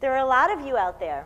There are a lot of you out there.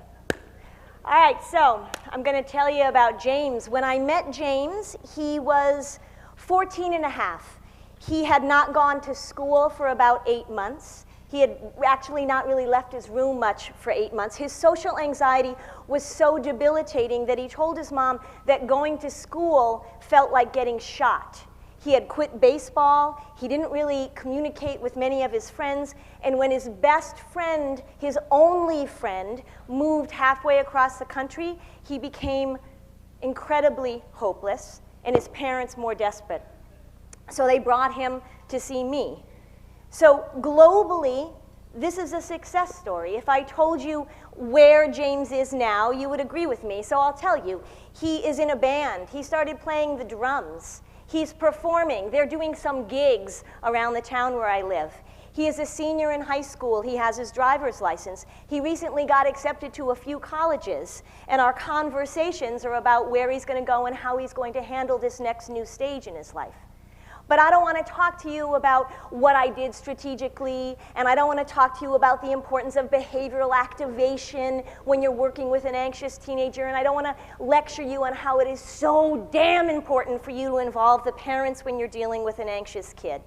All right, so I'm going to tell you about James. When I met James, he was 14 and a half. He had not gone to school for about 8 months. He had actually not really left his room much for 8 months. His social anxiety was so debilitating that he told his mom that going to school felt like getting shot. He had quit baseball. He didn't really communicate with many of his friends. And when his best friend, his only friend, moved halfway across the country, he became incredibly hopeless and his parents more desperate. So they brought him to see me. So globally, this is a success story. If I told you where James is now, you would agree with me. So I'll tell you. He is in a band. He started playing the drums. He's performing. They're doing some gigs around the town where I live. He is a senior in high school. He has his driver's license. He recently got accepted to a few colleges, and our conversations are about where he's going to go and how he's going to handle this next new stage in his life. But I don't want to talk to you about what I did strategically, and I don't want to talk to you about the importance of behavioral activation when you're working with an anxious teenager, and I don't want to lecture you on how it is so damn important for you to involve the parents when you're dealing with an anxious kid.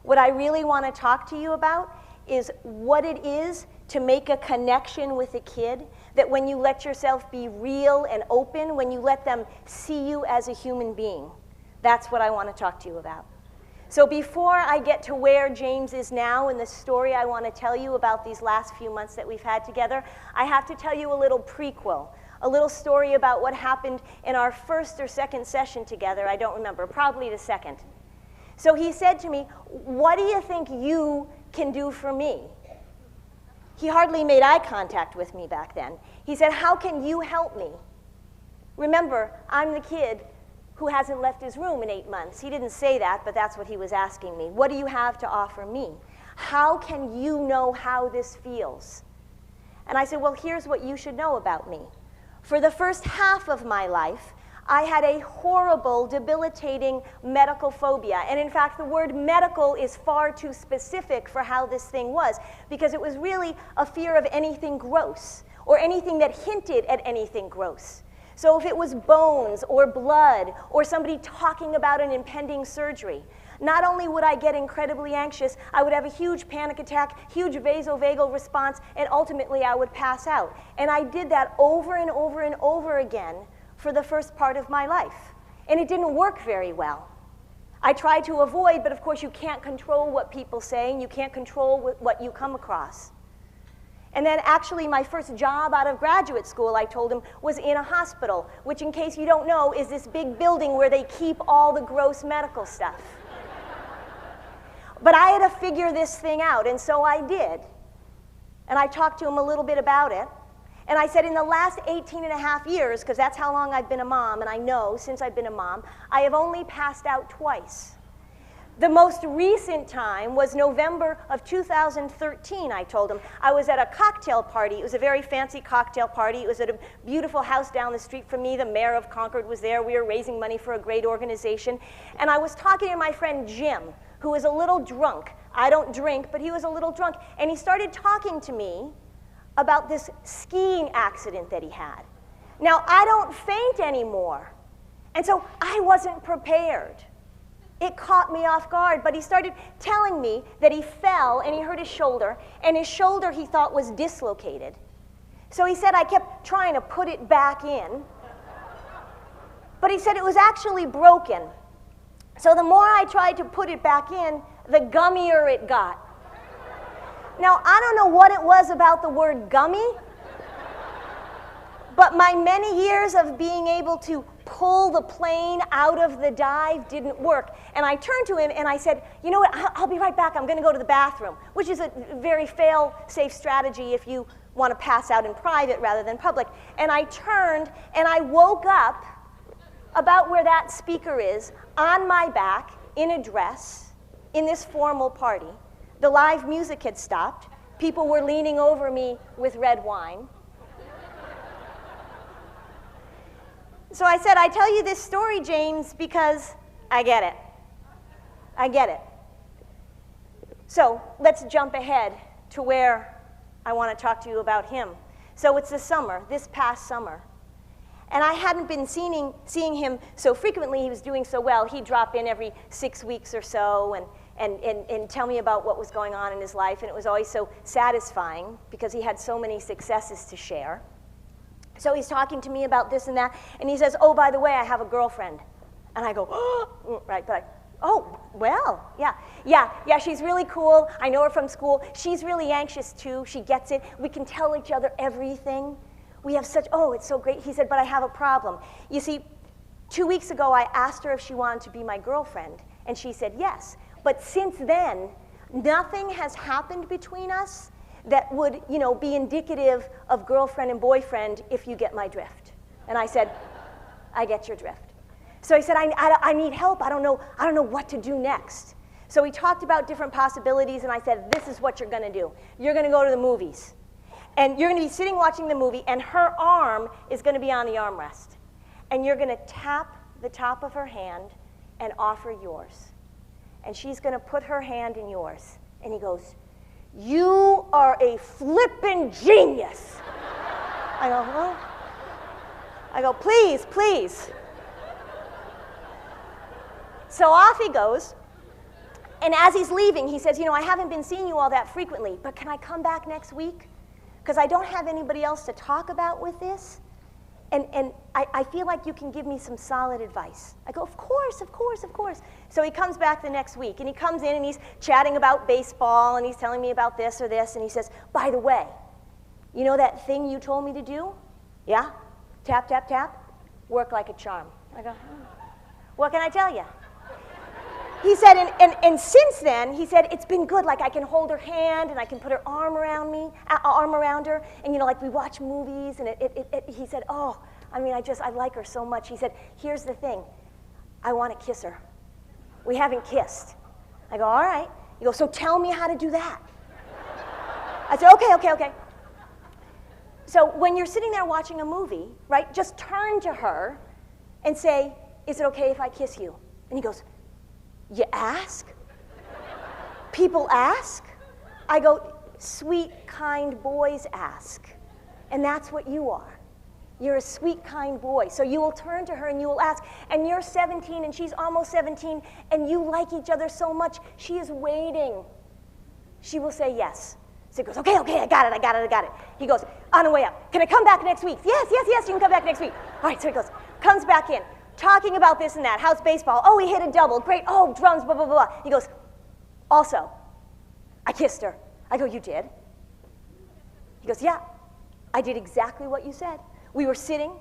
What I really want to talk to you about is what it is to make a connection with a kid, that when you let yourself be real and open, when you let them see you as a human being. That's what I want to talk to you about. So before I get to where James is now and the story I want to tell you about these last few months that we've had together, I have to tell you a little prequel, a little story about what happened in our first or second session together. I don't remember, probably the second. So he said to me, "What do you think you can do for me?" He hardly made eye contact with me back then. He said, "How can you help me?" Remember, I'm the kid who hasn't left his room in 8 months. He didn't say that, but that's what he was asking me. What do you have to offer me? How can you know how this feels? And I said, well, here's what you should know about me. For the first half of my life, I had a horrible, debilitating medical phobia. And in fact, the word medical is far too specific for how this thing was, because it was really a fear of anything gross, or anything that hinted at anything gross. So if it was bones or blood or somebody talking about an impending surgery, not only would I get incredibly anxious, I would have a huge panic attack, huge vasovagal response, and ultimately I would pass out. And I did that over and over and over again for the first part of my life. And it didn't work very well. I tried to avoid, but of course you can't control what people say, and you can't control what you come across. And then actually my first job out of graduate school, I told him, was in a hospital, which in case you don't know, is this big building where they keep all the gross medical stuff. But I had to figure this thing out, and so I did. And I talked to him a little bit about it. And I said, in the last 18 and a half years, because that's how long I've been a mom, and I know since I've been a mom, I have only passed out twice. The most recent time was November of 2013, I told him. I was at a cocktail party. It was a very fancy cocktail party. It was at a beautiful house down the street from me. The mayor of Concord was there. We were raising money for a great organization. And I was talking to my friend Jim, who was a little drunk. I don't drink, but he was a little drunk. And he started talking to me about this skiing accident that he had. Now, I don't faint anymore. And so I wasn't prepared. It caught me off guard, but he started telling me that he fell and he hurt his shoulder, and his shoulder he thought was dislocated. So he said I kept trying to put it back in, but he said it was actually broken. So the more I tried to put it back in, the gummier it got. Now, I don't know what it was about the word gummy, but my many years of being able to pull the plane out of the dive didn't work. And I turned to him and I said, you know what, I'll be right back. I'm going to go to the bathroom, which is a very fail-safe strategy if you want to pass out in private rather than public. And I turned and I woke up about where that speaker is, on my back, in a dress, in this formal party. The live music had stopped. People were leaning over me with red wine. So I said, I tell you this story, James, because I get it. I get it. So let's jump ahead to where I want to talk to you about him. So it's the summer, this past summer. And I hadn't been seeing him so frequently. He was doing so well. He'd drop in every 6 weeks or so and tell me about what was going on in his life. And it was always so satisfying because he had so many successes to share. So he's talking to me about this and that. And he says, oh, by the way, I have a girlfriend. And I go, oh, right, but oh, well, yeah, she's really cool. I know her from school. She's really anxious too. She gets it. We can tell each other everything. We have such, oh, it's so great. He said, but I have a problem. You see, 2 weeks ago, I asked her if she wanted to be my girlfriend, and she said yes. But since then, nothing has happened between us that would, be indicative of girlfriend and boyfriend, if you get my drift. And I said, I get your drift. So he said, I need help. I don't know what to do next. So we talked about different possibilities, and I said, this is what you're going to do. You're going to go to the movies. And you're going to be sitting watching the movie, and her arm is going to be on the armrest. And you're going to tap the top of her hand and offer yours. And she's going to put her hand in yours. And he goes, you are a flippin' genius. I go, huh? I go, please, please. So off he goes. And as he's leaving, he says, I haven't been seeing you all that frequently, but can I come back next week? Because I don't have anybody else to talk about with this, and I feel like you can give me some solid advice. I go, of course. So he comes back the next week, and he comes in, and he's chatting about baseball, and he's telling me about this or this, and he says, by the way, you know that thing you told me to do? Yeah? Tap, tap, tap, work like a charm. I go, what can I tell you? He said, and since then, he said, it's been good. Like, I can hold her hand, and I can put her arm around her, and, like, we watch movies, and he said, oh, I like her so much. He said, here's the thing. I want to kiss her. We haven't kissed. I go, all right. He goes, so tell me how to do that. I said, okay. So when you're sitting there watching a movie, right, just turn to her and say, is it okay if I kiss you? And he goes, you ask? People ask? I go, sweet, kind boys ask. And that's what you are. You're a sweet, kind boy. So you will turn to her and you will ask. And you're 17 and she's almost 17 and you like each other so much, she is waiting. She will say yes. So he goes, okay, I got it. He goes, on the way up, can I come back next week? Yes, you can come back next week. All right, so he goes, comes back in. Talking about this and that. How's baseball? Oh, he hit a double. Great. Oh, drums, blah, blah, blah. He goes, also, I kissed her. I go, you did? He goes, yeah, I did exactly what you said. We were sitting,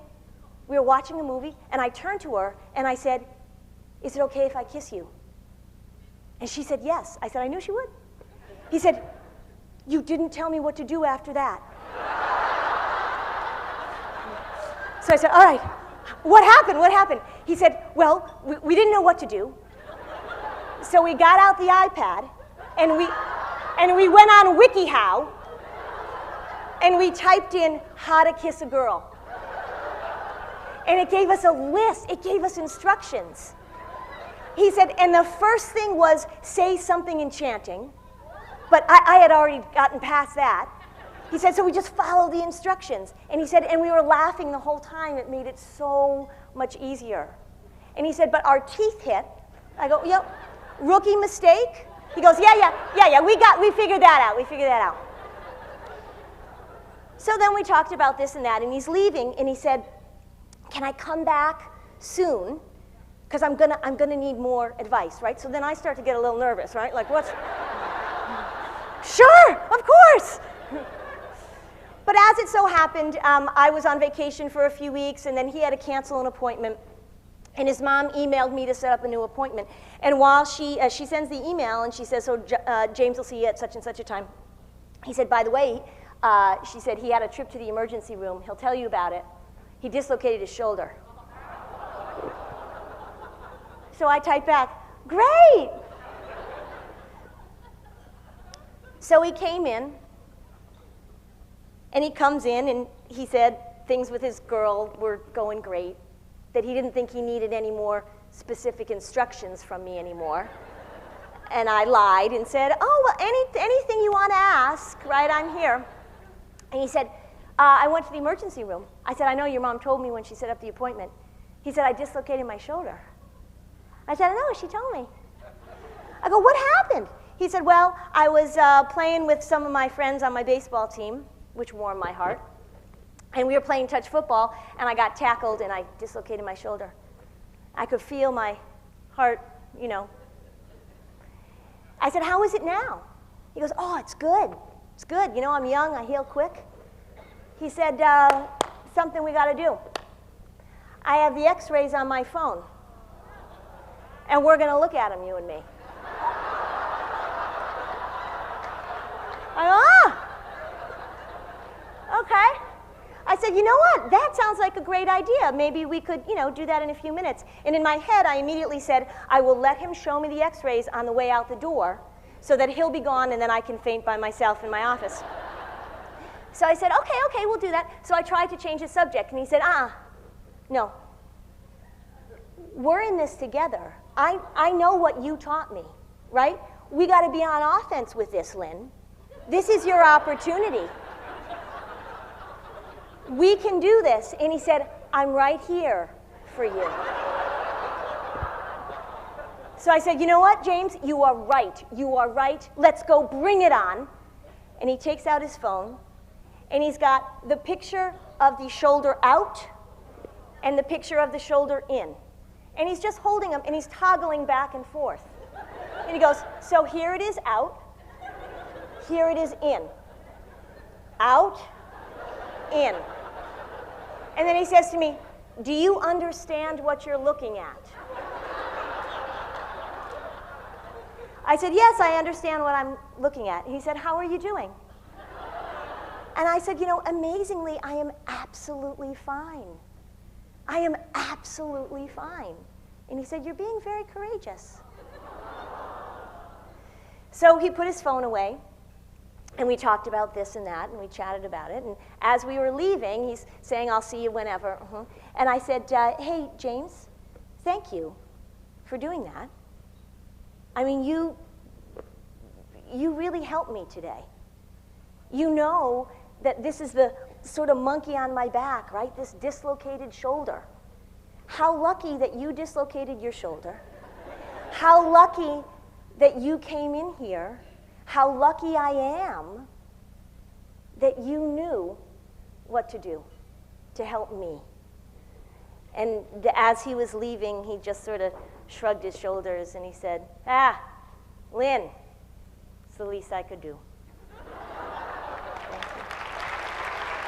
we were watching a movie, and I turned to her, and I said, is it okay if I kiss you? And she said, yes. I said, I knew she would. He said, you didn't tell me what to do after that. So I said, all right. What happened? He said, well, we didn't know what to do. So we got out the iPad, and we went on WikiHow, and we typed in how to kiss a girl. And it gave us a list. It gave us instructions. He said, and the first thing was say something enchanting, but I had already gotten past that. He said, so we just followed the instructions. And he said, and we were laughing the whole time. It made it so much easier. And he said, but our teeth hit. I go, yep, rookie mistake? He goes, yeah, we figured that out. So then we talked about this and that, and he's leaving, and he said, can I come back soon? Because I'm gonna need more advice, right? So then I start to get a little nervous, right? Like, what's... Sure, of course. But as it so happened, I was on vacation for a few weeks, and then he had to cancel an appointment. And his mom emailed me to set up a new appointment. And while she sends the email, and she says, so James will see you at such and such a time. He said, by the way, she said he had a trip to the emergency room. He'll tell you about it. He dislocated his shoulder. So I typed back, great. So he came in. And he comes in, and he said things with his girl were going great, that he didn't think he needed any more specific instructions from me anymore. And I lied and said, oh, well, anything you want to ask, right, I'm here. And he said, I went to the emergency room. I said, I know your mom told me when she set up the appointment. He said, I dislocated my shoulder. I said, I know, she told me. I go, what happened? He said, well, I was playing with some of my friends on my baseball team, which warmed my heart. And we were playing touch football, and I got tackled, and I dislocated my shoulder. I could feel my heart, you know. I said, how is it now? He goes, oh, it's good. It's good. You know, I'm young. I heal quick. He said, something we got to do. I have the x-rays on my phone, and we're going to look at them, you and me. Okay. I said, you know what? That sounds like a great idea. Maybe we could, you know, do that in a few minutes. And in my head, I immediately said, I will let him show me the x-rays on the way out the door so that he'll be gone and then I can faint by myself in my office. So I said, okay, we'll do that. So I tried to change the subject, and he said, no. We're in this together. I know what you taught me, right? We got to be on offense with this, Lynn. This is your opportunity. We can do this. And he said, I'm right here for you. So I said, you know what, James? You are right. You are right. Let's go bring it on. And he takes out his phone, and he's got the picture of the shoulder out and the picture of the shoulder in. And he's just holding them, and he's toggling back and forth. And he goes, so here it is out. Here it is in. Out, in. And then he says to me, do you understand what you're looking at? I said, yes, I understand what I'm looking at. He said, how are you doing? And I said, you know, amazingly, I am absolutely fine. I am absolutely fine. And he said, you're being very courageous. So he put his phone away, and we talked about this and that, and we chatted about it. And as we were leaving, he's saying, I'll see you whenever. And I said, hey, James, thank you for doing that. I mean, you really helped me today. You know that this is the sort of monkey on my back, right? This dislocated shoulder. How lucky that you dislocated your shoulder. How lucky that you came in here. How lucky I am that you knew what to do to help me. And as he was leaving, he just sort of shrugged his shoulders and he said, Lynn, it's the least I could do.